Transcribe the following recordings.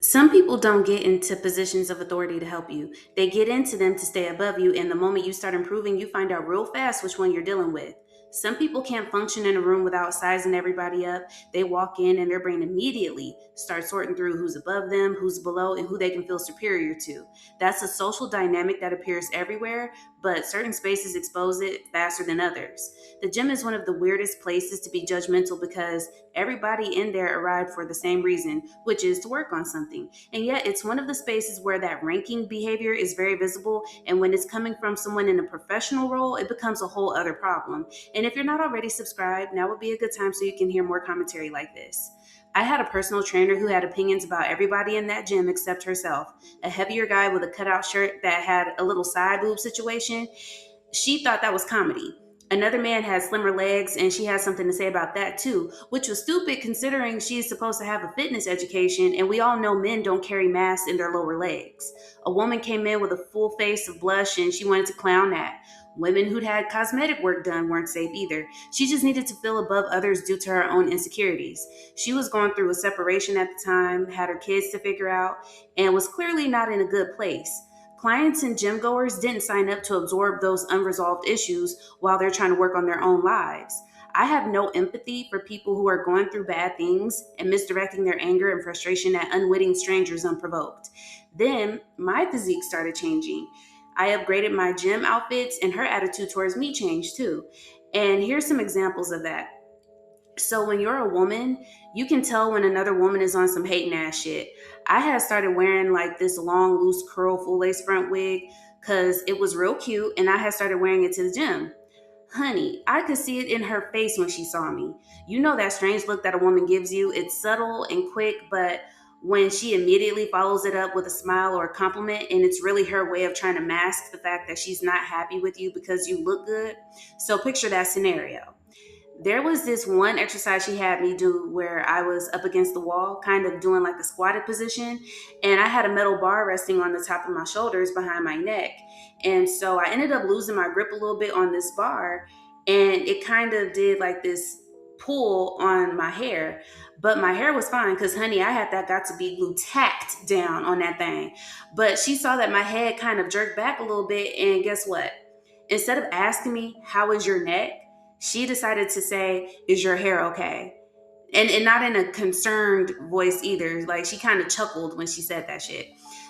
Some people don't get into positions of authority to help you. They get into them to stay above you, and the moment you start improving, you find out real fast which one you're dealing with. Some people can't function in a room without sizing everybody up. They walk in and their brain immediately starts sorting through who's above them, who's below, and who they can feel superior to. That's a social dynamic that appears everywhere, but certain spaces expose it faster than others. The gym is one of the weirdest places to be judgmental because everybody in there arrived for the same reason, which is to work on something. And yet, it's one of the spaces where that ranking behavior is very visible. And when it's coming from someone in a professional role, it becomes a whole other problem. And if you're not already subscribed, now would be a good time so you can hear more commentary like this. I had a personal trainer who had opinions about everybody in that gym except herself. A heavier guy with a cutout shirt that had a little side boob situation. She thought that was comedy. Another man had slimmer legs, and she had something to say about that too, which was stupid considering she is supposed to have a fitness education, and we all know men don't carry mass in their lower legs. A woman came in with a full face of blush, and she wanted to clown that. Women who'd had cosmetic work done weren't safe either. She just needed to feel above others due to her own insecurities. She was going through a separation at the time, had her kids to figure out, and was clearly not in a good place. Clients and gym goers didn't sign up to absorb those unresolved issues while they're trying to work on their own lives. I have no empathy for people who are going through bad things and misdirecting their anger and frustration at unwitting strangers unprovoked. Then my physique started changing. I upgraded my gym outfits, and her attitude towards me changed too. And here's some examples of that. So when you're a woman, you can tell when another woman is on some hating ass shit. I had started wearing like this long, loose curl, full lace front wig because it was real cute, and I had started wearing it to the gym. Honey, I could see it in her face when she saw me. You know that strange look that a woman gives you? It's subtle and quick, but when she immediately follows it up with a smile or a compliment, and it's really her way of trying to mask the fact that she's not happy with you because you look good. So picture that scenario. There was this one exercise she had me do where I was up against the wall, kind of doing like a squatted position, and I had a metal bar resting on the top of my shoulders behind my neck. And so I ended up losing my grip a little bit on this bar, and it kind of did like this pull on my hair. But my hair was fine because, honey, I had that got to be glue tacked down on that thing. But she saw that my head kind of jerked back a little bit, and guess what? Instead of asking me, "How is your neck?" she decided to say, "Is your hair okay?" And not in a concerned voice either. Like she kind of chuckled when she said that shit.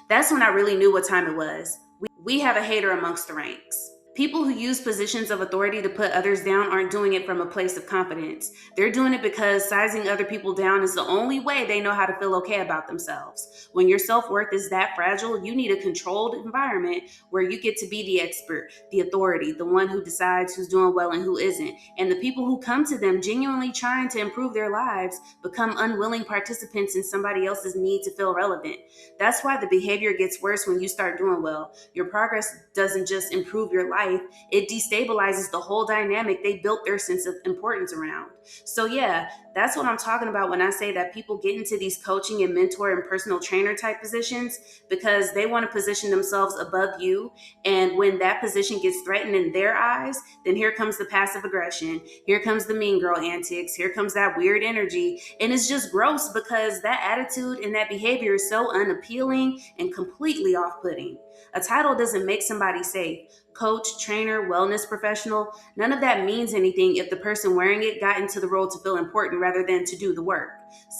That's when I really knew what time it was. We have a hater amongst the ranks. People who use positions of authority to put others down aren't doing it from a place of confidence. They're doing it because sizing other people down is the only way they know how to feel okay about themselves. When your self-worth is that fragile, you need a controlled environment where you get to be the expert, the authority, the one who decides who's doing well and who isn't. And the people who come to them genuinely trying to improve their lives become unwilling participants in somebody else's need to feel relevant. That's why the behavior gets worse when you start doing well. Your progress doesn't just improve your life, it destabilizes the whole dynamic they built their sense of importance around. So, yeah, that's what I'm talking about when I say that people get into these coaching and mentor and personal trainer type positions because they want to position themselves above you. And when that position gets threatened in their eyes, then here comes the passive aggression. Here comes the mean girl antics. Here comes that weird energy. And it's just gross because that attitude and that behavior is so unappealing and completely off putting. A title doesn't make somebody safe. Coach, trainer, wellness professional, none of that means anything if the person wearing it got into the role to feel important rather than to do the work.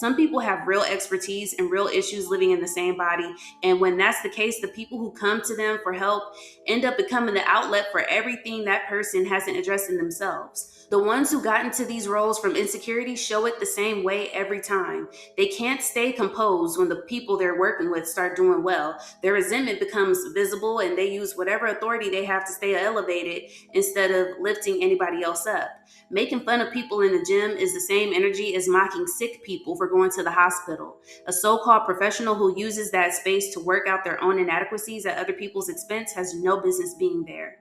Some people have real expertise and real issues living in the same body. And when that's the case, the people who come to them for help end up becoming the outlet for everything that person hasn't addressed in themselves. The ones who got into these roles from insecurity show it the same way every time. They can't stay composed when the people they're working with start doing well. Their resentment becomes visible, and they use whatever authority they have to stay elevated instead of lifting anybody else up. Making fun of people in the gym is the same energy as mocking sick people for going to the hospital. A so-called professional who uses that space to work out their own inadequacies at other people's expense has no business being there.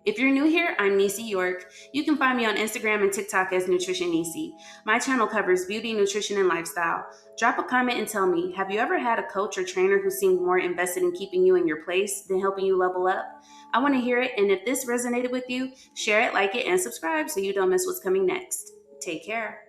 If you're new here, I'm Nisi York. You can find me on Instagram and TikTok as Nutrition Nisi. My channel covers beauty, nutrition, and lifestyle. Drop a comment and tell me, have you ever had a coach or trainer who seemed more invested in keeping you in your place than helping you level up? I want to hear it, and if this resonated with you, share it, like it, and subscribe so you don't miss what's coming next. Take care.